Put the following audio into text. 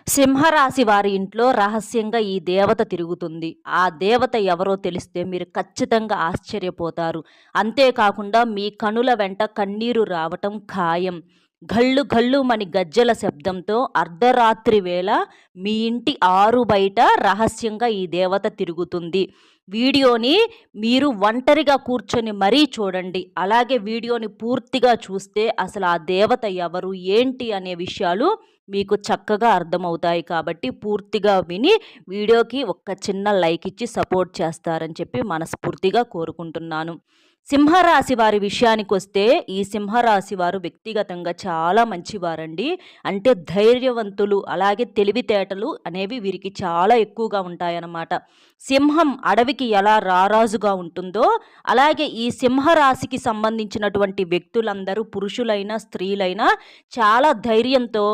సింహరాశి వారి ఇంట్లో రహస్యంగా ఈ దేవత తిరుగుతుంది. ఆ దేవత ఎవరో తెలిస్తే మీరు ఖచ్చితంగా ఆశ్చర్యపోతారు. అంతేకాకుండా మీ కనుల వెంట కన్నీరు రావటం ఖాయం. ఘల్లు ఘల్లుమని గజ్జెల శబ్దంతో అర్ధరాత్రి వేళ మీ ఇంటి ఆరు బయట రహస్యంగా ఈ దేవత తిరుగుతుంది. వీడియోని మీరు ఒంటరిగా కూర్చొని మరీ చూడండి. అలాగే వీడియోని పూర్తిగా చూస్తే అసలు ఆ దేవత ఎవరు, ఏంటి అనే విషయాలు మీకు చక్కగా అర్థమవుతాయి. కాబట్టి పూర్తిగా విని వీడియోకి ఒక్క చిన్న లైక్ ఇచ్చి సపోర్ట్ చేస్తారని చెప్పి మనస్ఫూర్తిగా కోరుకుంటున్నాను. సింహరాశి వారి విషయానికొస్తే ఈ సింహరాశి వారు వ్యక్తిగతంగా చాలా మంచివారండి. అంటే ధైర్యవంతులు, అలాగే తెలివితేటలు అనేవి వీరికి చాలా ఎక్కువగా ఉంటాయన్నమాట. సింహం అడవికి ఎలా రారాజుగా ఉంటుందో అలాగే ఈ సింహరాశికి సంబంధించినటువంటి వ్యక్తులందరూ పురుషులైనా స్త్రీలైనా చాలా ధైర్యంతో